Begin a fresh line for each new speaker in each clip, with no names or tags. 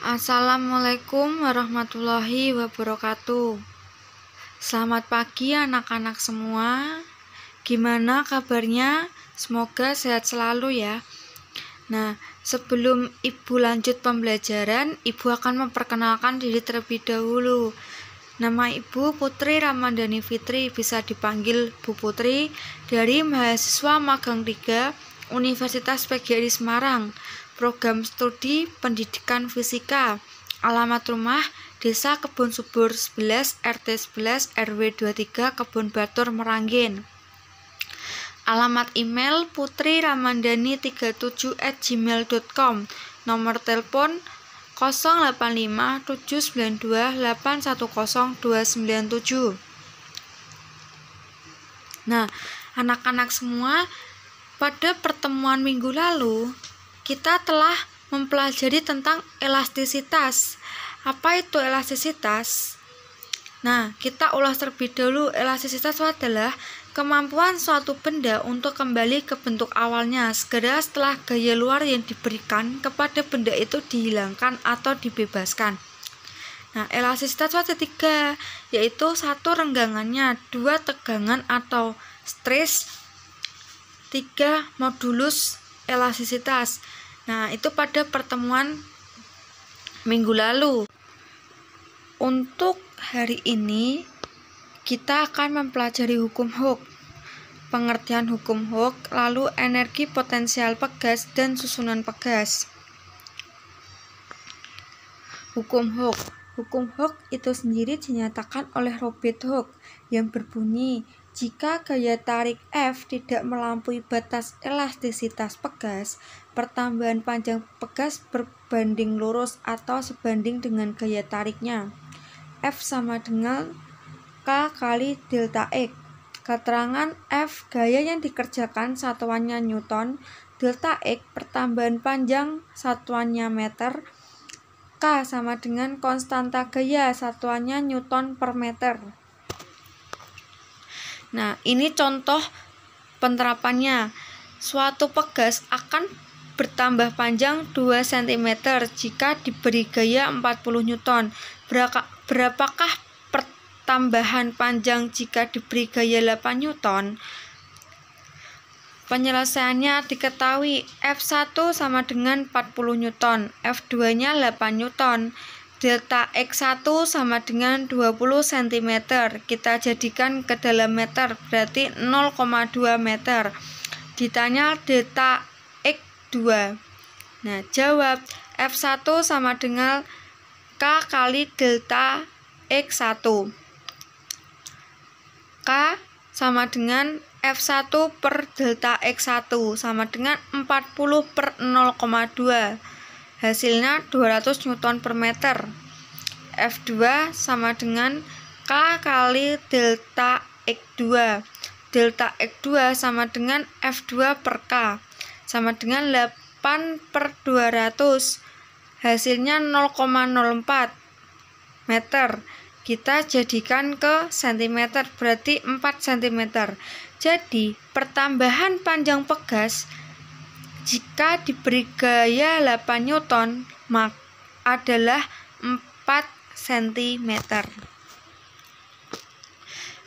Assalamualaikum warahmatullahi wabarakatuh. Selamat pagi anak-anak semua. Gimana kabarnya? Semoga sehat selalu ya. Nah, sebelum Ibu lanjut pembelajaran, Ibu akan memperkenalkan diri terlebih dahulu. Nama Ibu Putri Ramadhani Fitri, bisa dipanggil Bu Putri, dari mahasiswa magang 3 Universitas PGRI Semarang, program studi pendidikan fisika. Alamat rumah Desa Kebun Subur 11 RT 11 RW 23 Kebun Batur Meranggen. Alamat email putriramandhani37@gmail.com. Nomor telepon 085792810297. Nah, anak-anak semua, pada pertemuan minggu lalu kita telah mempelajari tentang elastisitas. Apa itu elastisitas? Nah, kita ulas terlebih dahulu. Elastisitas adalah kemampuan suatu benda untuk kembali ke bentuk awalnya segera setelah gaya luar yang diberikan kepada benda itu dihilangkan atau dibebaskan. Nah, elastisitas ada 3, yaitu 1 renggangannya, 2 tegangan atau stres, 3 modulus elastisitas. Nah, itu pada pertemuan minggu lalu. Untuk hari ini kita akan mempelajari hukum Hooke, pengertian hukum Hooke, lalu energi potensial pegas dan susunan pegas. Hukum Hooke. Hukum Hooke itu sendiri dinyatakan oleh Robert Hooke yang berbunyi, jika gaya tarik F tidak melampaui batas elastisitas pegas, pertambahan panjang pegas berbanding lurus atau sebanding dengan gaya tariknya. F sama dengan K kali delta X. Keterangan F gaya yang dikerjakan satuannya Newton, delta X pertambahan panjang satuannya meter, K sama dengan konstanta gaya satuannya Newton per meter. Nah, ini contoh penerapannya. Suatu pegas akan bertambah panjang 2 cm jika diberi gaya 40 Newton. Berapakah pertambahan panjang jika diberi gaya 8 Newton? Penyelesaiannya diketahui. F1 sama dengan 40 Newton, F2-nya 8 Newton. Delta X1 sama dengan 20 cm. Kita jadikan ke dalam meter, berarti 0,2 meter. Ditanya delta X2. Nah, jawab F1 sama dengan K kali delta X1. K sama dengan F1 per delta X1 sama dengan 40 per 0,2. Hasilnya 200 Newton per meter. F2 sama dengan K kali delta X2. Delta X2 sama dengan F2 per K sama dengan 8 per 200. Hasilnya 0,04 meter. Kita jadikan ke cm, berarti 4 cm. Jadi, pertambahan panjang pegas jika diberi gaya 8 Newton adalah 4 cm.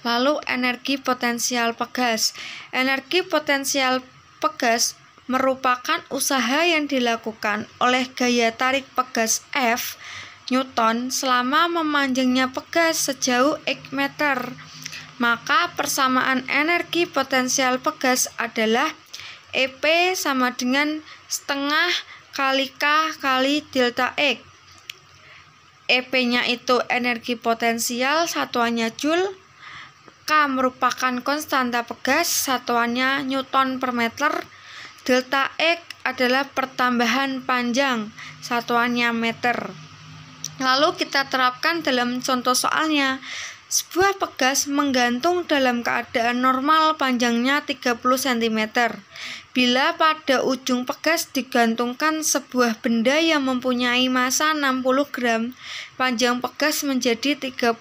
Lalu energi potensial pegas. Energi potensial pegas merupakan usaha yang dilakukan oleh gaya tarik pegas F Newton selama memanjangnya pegas sejauh X meter. Maka persamaan energi potensial pegas adalah EP sama dengan setengah kali K kali delta X. EP-nya itu energi potensial, satuannya Joule. K merupakan konstanta pegas, satuannya Newton per meter. Delta X adalah pertambahan panjang, satuannya meter. Lalu kita terapkan dalam contoh soalnya. Sebuah pegas menggantung dalam keadaan normal panjangnya 30 cm. Bila pada ujung pegas digantungkan sebuah benda yang mempunyai massa 60 gram, panjang pegas menjadi 35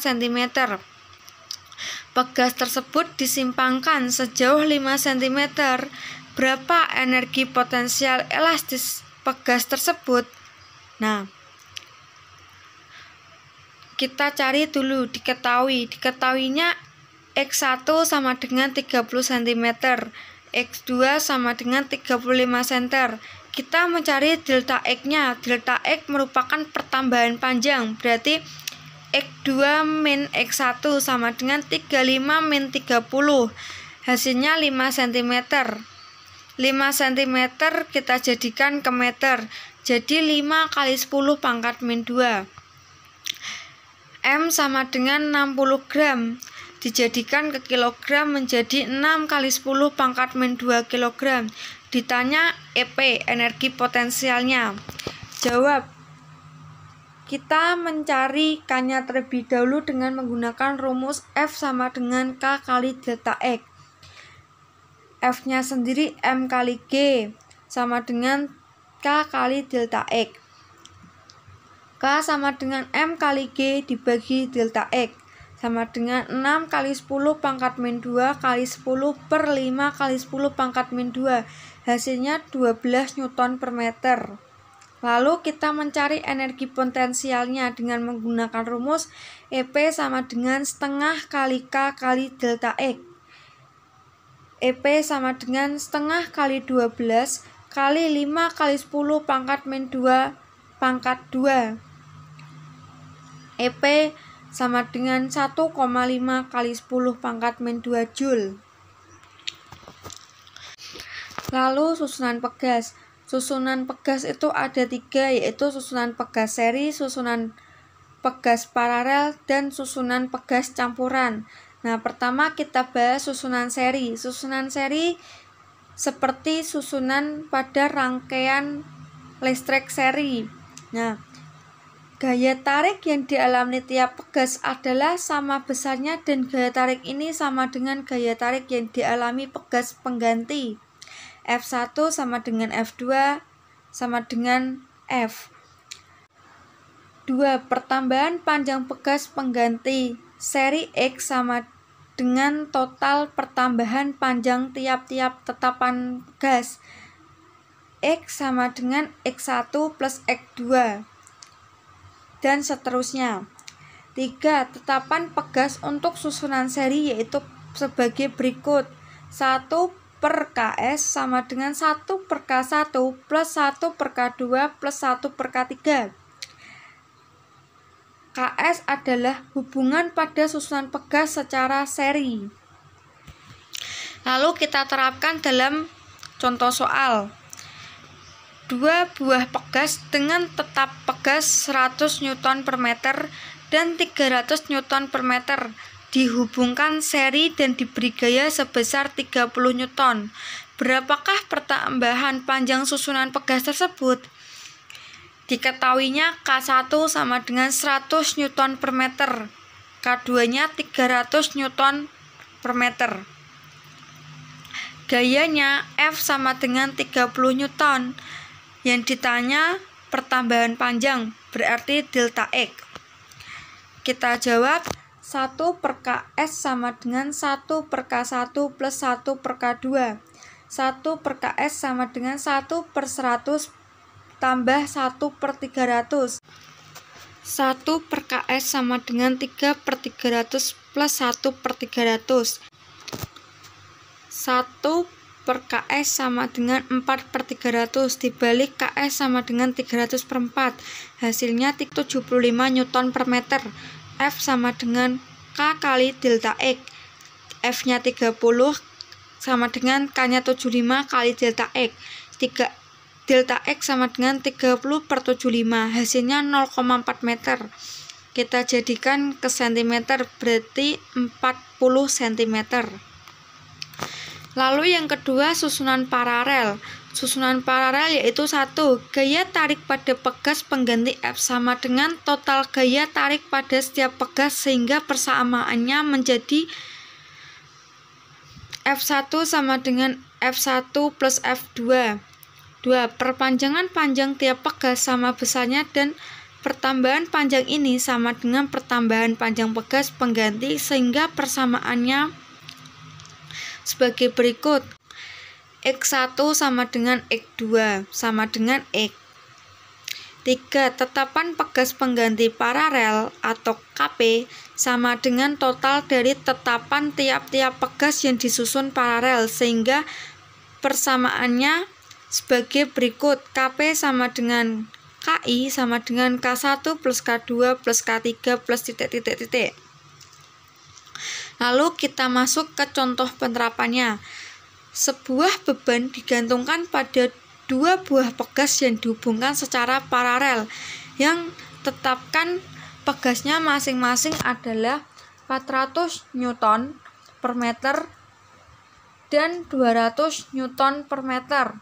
cm. Pegas tersebut disimpangkan sejauh 5 cm. Berapa energi potensial elastis pegas tersebut? Nah, kita cari dulu, diketahuinya X1 sama dengan 30 cm, X2 sama dengan 35 cm. Kita mencari delta X-nya. Delta X merupakan pertambahan panjang, berarti X2 min X1 sama dengan 35 min 30. Hasilnya 5 cm. 5 cm kita jadikan ke meter. Jadi 5 kali 10 pangkat min 2. M sama dengan 60 gram. Dijadikan ke kilogram menjadi 6 kali 10 pangkat min 2 kilogram. Ditanya EP, energi potensialnya. Jawab. Kita mencari K-nya terlebih dahulu dengan menggunakan rumus F sama dengan K kali delta X. F-nya sendiri M kali G sama dengan K kali delta X. K sama dengan M kali G dibagi delta X sama dengan 6 kali 10 pangkat min 2 kali 10 per 5 kali 10 pangkat min 2. Hasilnya 12 Newton per meter. Lalu kita mencari energi potensialnya dengan menggunakan rumus EP sama dengan setengah kali K kali delta X. EP sama dengan setengah kali 12 kali 5 kali 10 pangkat min 2 pangkat 2. EP sama dengan 1,5 kali 10 pangkat min 2 Joule. Lalu susunan pegas. Susunan pegas itu ada 3, yaitu susunan pegas seri, susunan pegas paralel, dan susunan pegas campuran. Nah, pertama kita bahas susunan seri. Susunan seri seperti susunan pada rangkaian listrik seri. Nah, gaya tarik yang dialami tiap pegas adalah sama besarnya dan gaya tarik ini sama dengan gaya tarik yang dialami pegas pengganti. F1 sama dengan F2 sama dengan F. 2. Pertambahan panjang pegas pengganti seri X sama dengan total pertambahan panjang tiap-tiap tetapan pegas. X sama dengan X1 plus X2. Dan seterusnya. 3. Tetapan pegas untuk susunan seri yaitu sebagai berikut. 1 per Ks sama dengan 1 per K1 plus 1 per K2 plus 1 per K3. Ks adalah hubungan pada susunan pegas secara seri. Lalu kita terapkan dalam contoh soal. 2 buah pegas dengan tetap pegas 100 Newton per meter dan 300 Newton per meter dihubungkan seri dan diberi gaya sebesar 30 Newton. Berapakah pertambahan panjang susunan pegas tersebut? Diketahuinya K1 sama dengan 100 Newton per meter, K2-nya 300 Newton per meter. Gayanya F sama dengan 30 Newton. Yang ditanya pertambahan panjang, berarti delta X. Kita jawab 1 per Ks sama dengan 1 per K1 plus 1 per K2. 1 per Ks sama dengan 1 per 100 tambah 1 per 300. 1 per Ks sama dengan 3 per 300 plus 1 per 300. 1 per Ks sama dengan 4 per 300 dibalik Ks sama dengan 300 per 4. Hasilnya 75 Newton per meter. F sama dengan K kali delta X. F-nya 30 sama dengan K-nya 75 kali delta X. Delta X sama dengan 30 per 75. Hasilnya 0,4 meter. Kita jadikan ke cm, berarti 40 cm. Lalu yang kedua susunan paralel. Susunan paralel yaitu 1. Gaya tarik pada pegas pengganti F sama dengan total gaya tarik pada setiap pegas sehingga persamaannya menjadi F1 sama dengan F1 plus F2. 2. Perpanjangan panjang tiap pegas sama besarnya dan pertambahan panjang ini sama dengan pertambahan panjang pegas pengganti sehingga persamaannya sebagai berikut. X1 sama dengan X2 sama dengan X. 3. Tetapan pegas pengganti paralel atau KP sama dengan total dari tetapan tiap-tiap pegas yang disusun paralel, sehingga persamaannya sebagai berikut. KP sama dengan KI sama dengan K1 plus K2 plus K3 plus titik-titik-titik. Lalu kita masuk ke contoh penerapannya. Sebuah beban digantungkan pada dua buah pegas yang dihubungkan secara paralel, yang tetapkan pegasnya masing-masing adalah 400 Newton per meter dan 200 Newton per meter.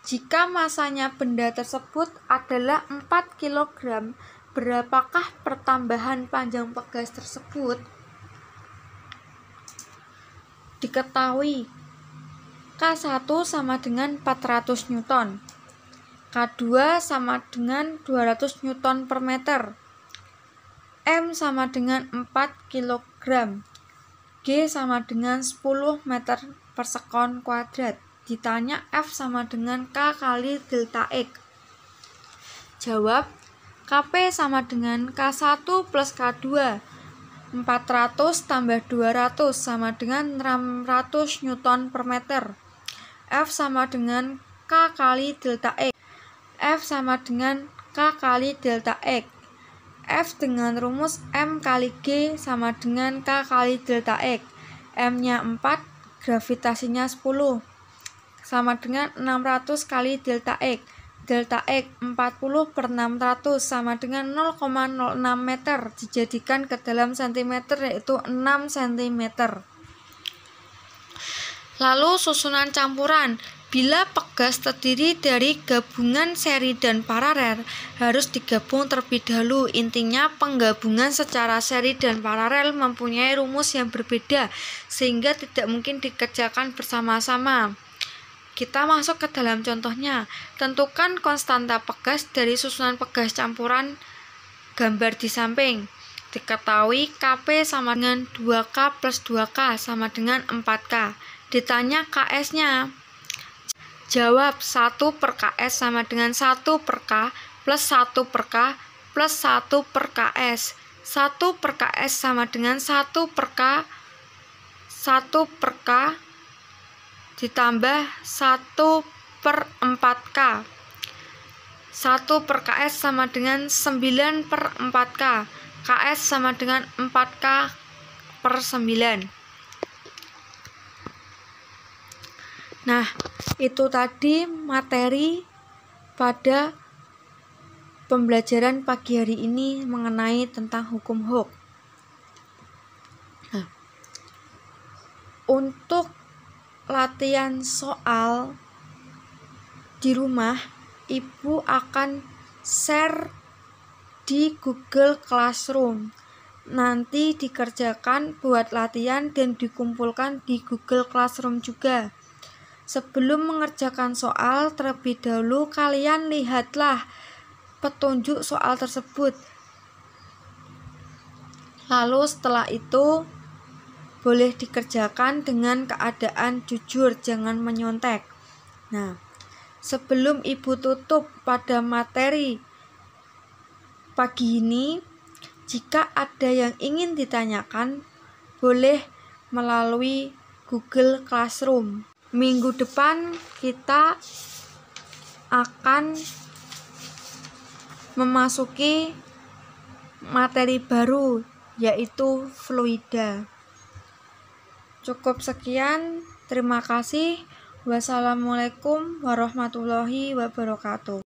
Jika masanya benda tersebut adalah 4 kg, berapakah pertambahan panjang pegas tersebut? Diketahui K1 sama dengan 400 Newton, K2 sama dengan 200 Newton per meter, M sama dengan 4 kg, G sama dengan 10 meter per sekon kuadrat. Ditanya F sama dengan K kali delta X. Jawab, KP sama dengan K1 plus K2. 400 tambah 200 sama dengan 600 Newton per meter. F sama dengan K kali delta X. F sama dengan K kali delta X. F dengan rumus M kali G sama dengan K kali delta X. M-nya 4, gravitasinya 10. Sama dengan 600 kali delta X. Delta X 40 per 600 sama dengan 0,06 meter. Dijadikan ke dalam cm yaitu 6 cm. Lalu susunan campuran. Bila pegas terdiri dari gabungan seri dan paralel, harus digabung terlebih dahulu. Intinya penggabungan secara seri dan paralel mempunyai rumus yang berbeda, sehingga tidak mungkin dikerjakan bersama-sama. Kita masuk ke dalam contohnya. Tentukan konstanta pegas dari susunan pegas campuran gambar di samping. Diketahui KP sama dengan 2K plus 2K sama dengan 4K. Ditanya KS-nya. Jawab, 1 per KS sama dengan 1 per K plus 1 per K plus 1 per KS. 1 per KS sama dengan 1 per K, 1 per K ditambah 1 per 4K. 1 per KS sama dengan 9 per 4K. KS sama dengan 4K per 9. Nah, itu tadi materi pada pembelajaran pagi hari ini mengenai tentang hukum Hooke. Nah, untuk latihan soal di rumah, Ibu akan share di Google Classroom. Nanti dikerjakan buat latihan dan dikumpulkan di Google Classroom juga. Sebelum mengerjakan soal, terlebih dahulu kalian lihatlah petunjuk soal tersebut. Lalu setelah itu boleh dikerjakan dengan keadaan jujur, jangan menyontek. Nah, sebelum Ibu tutup pada materi pagi ini, jika ada yang ingin ditanyakan, boleh melalui Google Classroom. Minggu depan kita akan memasuki materi baru, yaitu fluida. Cukup sekian, terima kasih. Wassalamualaikum warahmatullahi wabarakatuh.